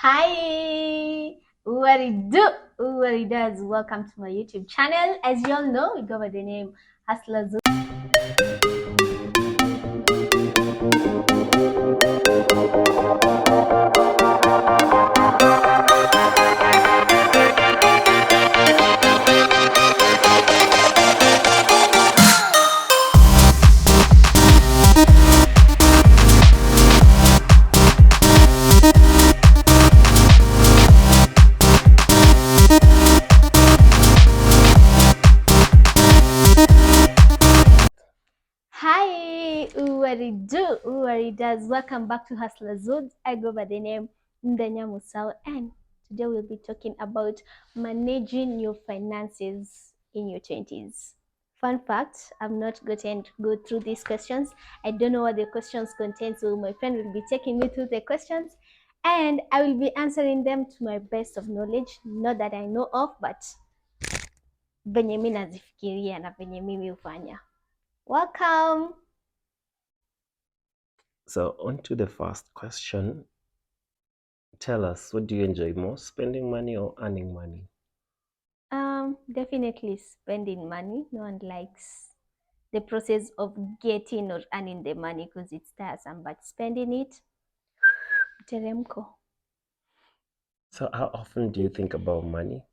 Hi, what it do? What it does? Welcome to my YouTube channel. As you all know, we go by the name Hustler Zoo. Hi, what it do? What it does? Welcome back to Hustler Zoo. I go by the name Ndanya Musao, and today we'll be talking about managing your finances in your 20s. Fun fact, I've not gotten to go through these questions. I don't know what the questions contain, so my friend will be taking me through the questions and I will be answering them to my best of knowledge. Not that I know of, but venye mi nazifikiria na venye mimi hufanya. Welcome. So, on to the first question. Tell us, what do you enjoy more, spending money or earning money? Definitely spending money. No one likes the process of getting or earning the money because it's tiresome, but spending it, teremko. So, how often do you think about money?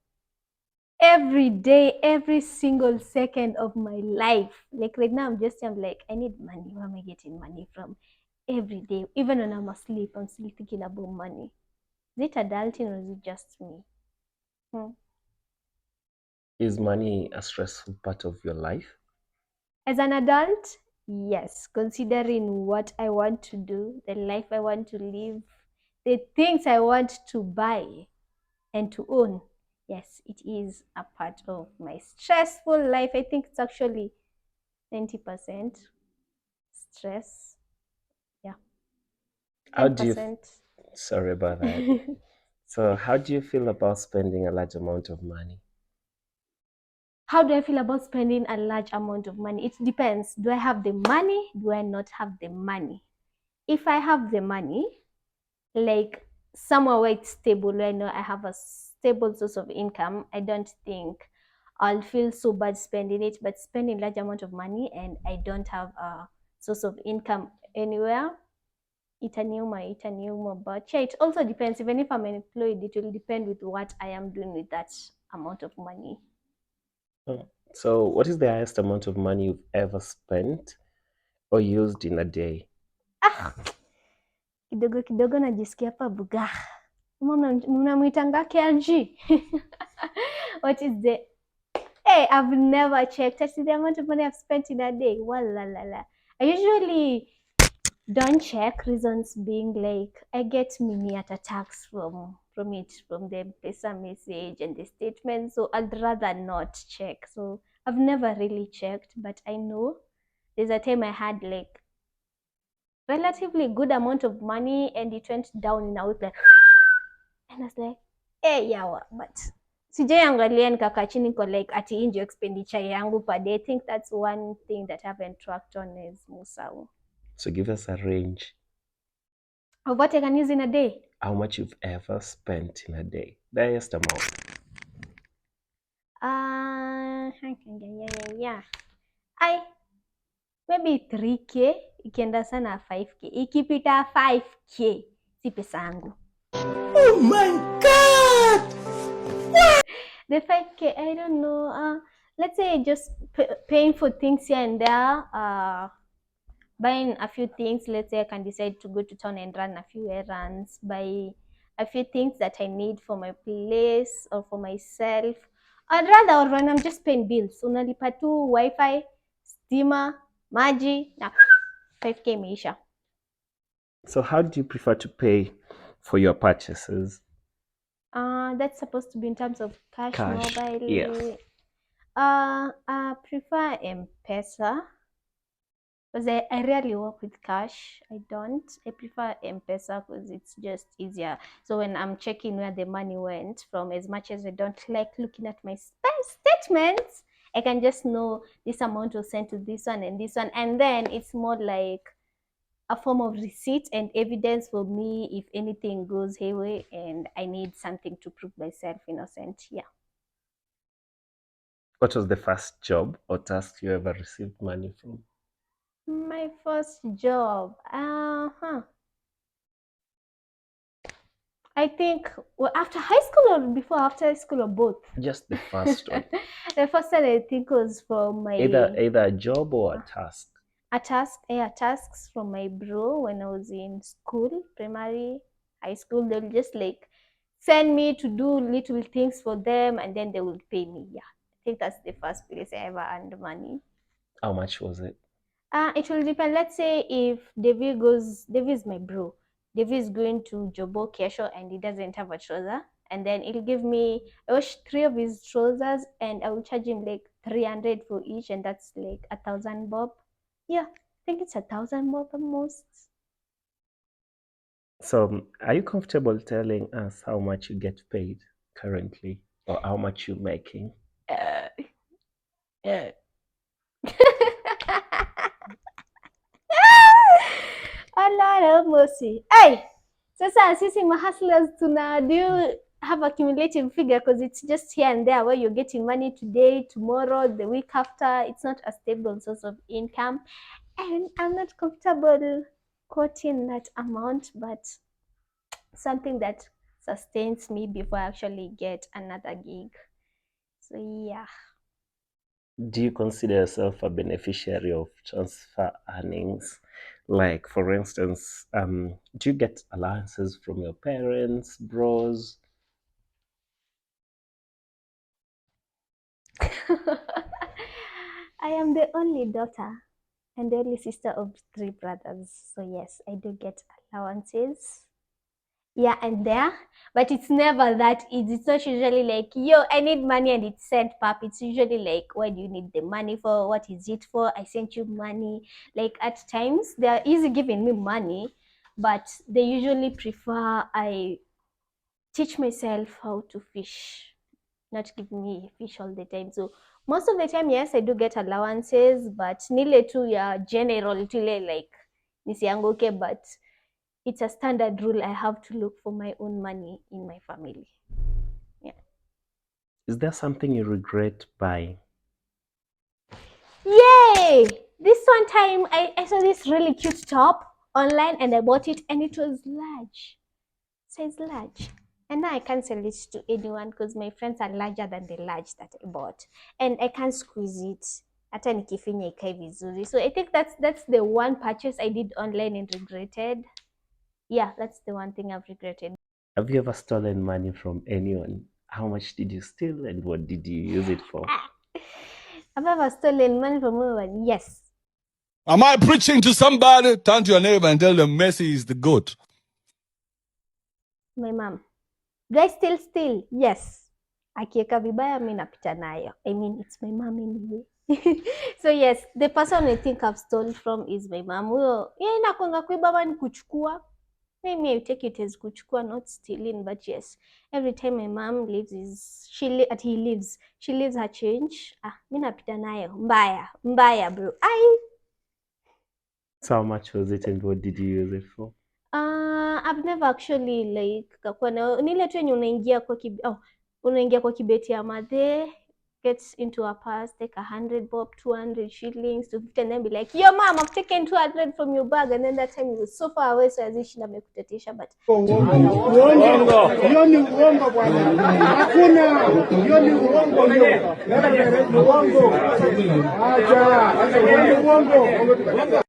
Every day, every single second of my life. Like right now, I'm like, I need money. Where am I getting money from? Every day, even when I'm asleep, I'm still thinking about money. Is it adulting or is it just me? Is money a stressful part of your life? As an adult, yes, considering what I want to do, the life I want to live, the things I want to buy and to own, yes, it is a part of my stressful life. I think it's actually 90% stress. Yeah, How do you, 10%. sorry about that. So, how do you feel about spending a large amount of money? How do I feel about spending a large amount of money? It depends. Do I have the money? Do I not have the money? If I have the money, like somewhere where it's stable, where I know I have a stable source of income, I don't think I'll feel so bad spending it. But spending large amount of money and I don't have a source of income anywhere, itaniuma. But yeah, it also depends. Even if I'm employed, it will depend with what I am doing with that amount of money. So, what is the highest amount of money you've ever spent or used in a day? Ah, kidogo kidogo najisikia hapa buga. Mnamwitanga KRG. What is the Hey, I've never checked. I see the amount of money I've spent in a day. Walalala. I usually don't check, reasons being like I get mini at attacks from it, from the pesa message and the statement. So I'd rather not check. So I've never really checked, but I know there's a time I had like relatively good amount of money and it went down and I was like and I was like, hey yawa, but sijaiangalia nikakaa chini niko like ati hii ndio expenditure yangu per day. I think that's one thing that I haven't tracked on is Musau. So, give us a range. Of what I can use in a day? How much you've ever spent in a day? The highest amount. Yeah. I maybe 3k ikienda sana 5k. Ikipita 5k si pesa yangu. Oh my god! The 5k, I don't know. Let's say just paying for things here and there. Buying a few things. Let's say I can decide to go to town and run a few errands, buy a few things that I need for my place or for myself. I'd rather, or when I'm just paying bills, unalipa tu wifi, stima, maji na 5k imeisha. So, how do you prefer to pay for your purchases? That's supposed to be in terms of cash, mobile. Yes. I prefer M-Pesa. Because I rarely work with cash. I don't. I prefer M-Pesa because it's just easier. So when I'm checking where the money went from, as much as I don't like looking at my statements, I can just know this amount was sent to this one and this one. And then it's more like a form of receipt and evidence for me if anything goes hayway and I need something to prove myself innocent. Yeah. What was the first job or task you ever received money from? My first job. I think, well, after high school or before after high school or both. Just the first one. The first one I think was from Either my a job or a task. tasks from my bro when I was in school, primary, high school. They'll just like send me to do little things for them and then they will pay me. Yeah. I think that's the first place I ever earned money. How much was it? It will depend. Let's say if Devi is my bro. Devi is going to Jobo Kesho and he doesn't have a trouser. And then he'll give me, I wash 3 of his trousers and I will charge him like 300 for each. And that's like 1,000 bob. Yeah, I think it's 1,000 bob at most. So, are you comfortable telling us how much you get paid currently or how much you're making? Uh, uh. A lot of mercy. Hey, sasa sisi mahustlers do you have a cumulative figure? Because it's just here and there where you're getting money today, tomorrow, the week after. It's not a stable source of income. And I'm not comfortable quoting that amount, but something that sustains me before I actually get another gig. So yeah. Do you consider yourself a beneficiary of transfer earnings? Like, for instance, do you get allowances from your parents, bros? I am the only daughter and the only sister of 3 brothers. So yes, I do get allowances. Yeah, and there, but it's never that easy. It's not usually like, yo, I need money and it's sent pap. It's usually like, what do you need the money for? What is it for? I sent you money. Like at times they are easy giving me money, but they usually prefer I teach myself how to fish, not give me fish all the time. So most of the time, yes, I do get allowances, but nile tu ya general tile like nisianguke, but it's a standard rule. I have to look for my own money in my family. Yeah. Is there something you regret buying? Yay! This one time I saw this really cute top online and I bought it and it was large. Size large. And now I can't sell it to anyone because my friends are larger than the large that I bought. And I can't squeeze it. Hata nikifinya ikae vizuri. So I think that's the one purchase I did online and regretted. Yeah, that's the one thing I've regretted. Have you ever stolen money from anyone? How much did you steal and what did you use it for? Have I ever stolen money from anyone? Yes. Am I preaching to somebody? Turn to your neighbor and tell them Messi is the GOAT. My mom. Do I still steal? Yes. Akiweka vibaya mi napita nayo. I mean, it's my mom anyway. So yes, the person I think I've stolen from is my mom. Huyo yeye inakwanga kuiba ama ni kuchukua. Maybe I take it as kuchukua, not stealing, but yes, every time my mom leaves she leaves her change. Mi napita nayo mbaya mbaya, bro. So how much was it and what did you use it for? I've never actually like kakuwa na ni ile tu yenye unaingia kwa kibeti ya madhe, gets into a purse, take 100 bob, 200 shillings, 250, and then be like, yo mom, I've taken 200 from your bag, and then that time you was so far away, so azishinda amekutetisha, but hiyo ni uongo bwana, hakuna. Hiyo ni uongo, hiyo uongo. Acha hiyo ni uongo.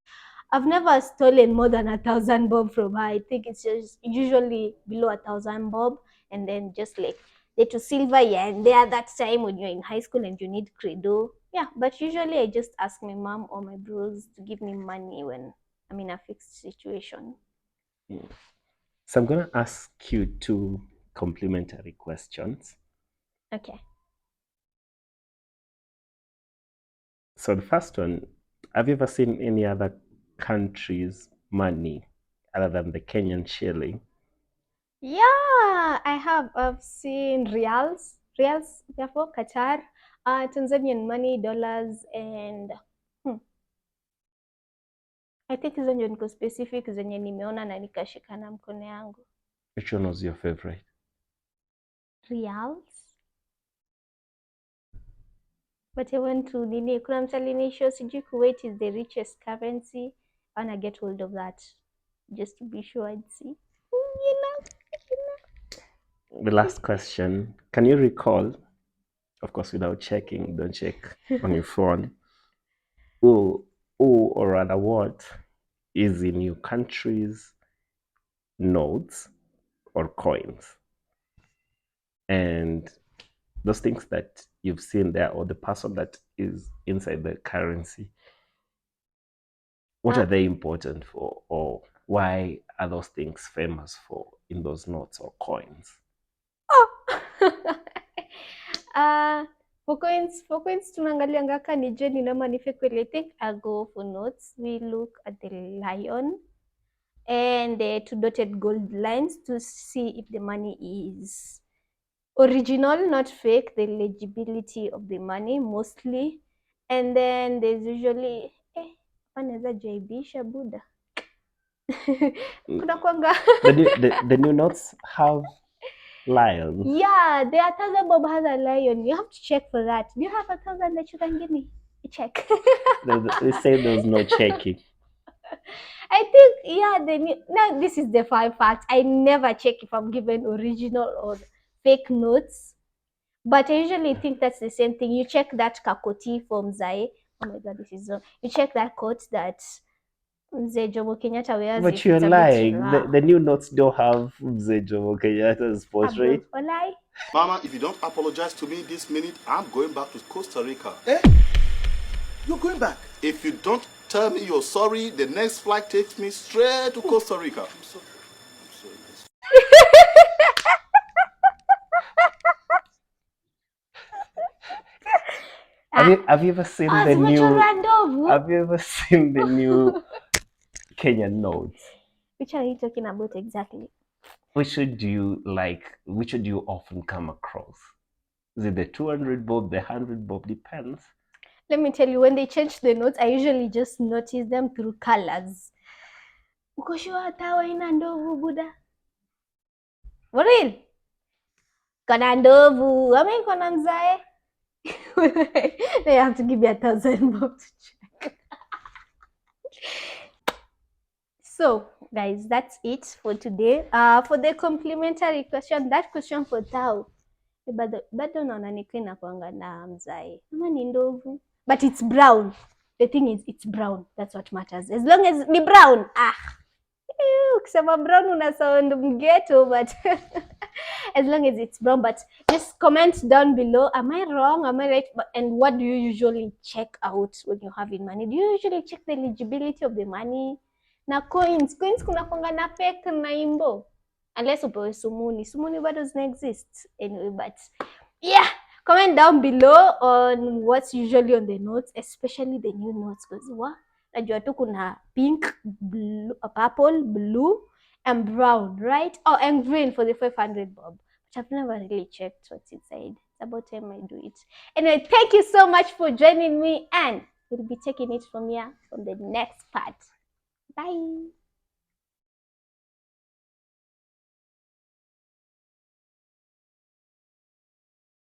I've never stolen more than 1,000 bob from her. I think it's just usually below 1,000 bob, and then just like little silver here and there that time when you're in high school and you need credo. Yeah, but usually I just ask my mom or my bros to give me money when I'm in a fixed situation. So I'm going to ask you 2 complimentary questions. Okay. So the first one, have you ever seen any other country's money other than the Kenyan shilling? Yeah, I have. I've seen reals, therefore Qatar, Tanzanian money, dollars, and I think hizo ndio niko specific zenye nimeona na nikashika na mkono yangu. Which one was your favorite? Reals. But I want to nini, kuna mtu alinishow sijui Kuwait is the richest currency. I wanna get hold of that just to be sure and see. The last question. Can you recall, of course without checking, don't check on your phone, who or rather what is in your country's notes or coins? And those things that you've seen there, or the person that is inside the currency, what are they important for, or why are those things famous for in those notes or coins? For coins tunaangalianga ka ni genuine ama ni fake. I think I'll go for notes. We look at the lion and the two dotted gold lines to see if the money is original, not fake, the legibility of the money mostly. And then there's usually wanaweza jaibisha buda. Kuna kwanga The new notes have lions. Yeah, the 1,000 bob has a lion. You have to check for that. Do you have 1,000 that you can give me? Check. They say there's no checking. I think, yeah, now this is the fun fact. I never check if I'm given original or fake notes. But I usually think that's the same thing. You check that kakoti from Zai. Oh my God, this is wrong. You check that coat that Mzee Jomo Kenyatta wears. But you're lying. The new notes don't have Mzee Jomo Kenyatta's portrait. Lie. Mama, if you don't apologize to me this minute, I'm going back to Costa Rica. Eh? You're going back? If you don't tell me you're sorry, the next flight takes me straight to Costa Rica. I'm sorry. Have you ever seen the new? Have you ever seen the new Kenyan notes? Which are you talking about exactly? Which should you like? Which should you often come across? Is it the 200 bob, the 100 bob? Depends. Let me tell you, when they change the notes, I usually just notice them through colors. Uko sure tawa ina ndovu buda? For real? Kona ndovu, ama iko na mzae? They have to give me 1,000 bob to check. So, guys, that's it for today. For the complimentary question, that question for Tao, bado naona niko inakuanga na mzae ama ni ndovu, but it's brown. The thing is, it's brown. That's what matters. As long as ni brown. Ukisema brown una sound mgeto, but as long as it's brown. But just comment down below, am I wrong, am I right? And what do you usually check out when you have in money? Do you usually check the eligibility of the money? Na coins kuna kwanga na fake na imbo, unless upewe sumuni bado zina exist anyway. But yeah, comment down below on what's usually on the notes, especially the new notes, because najua tu kuna pink, blue, purple, blue and brown, right? Oh, and green for the 500 bob, but I've never really checked what's inside. It's about time I do it. Anyway, thank you so much for joining me, and we'll be taking it from here from the next part. Bye.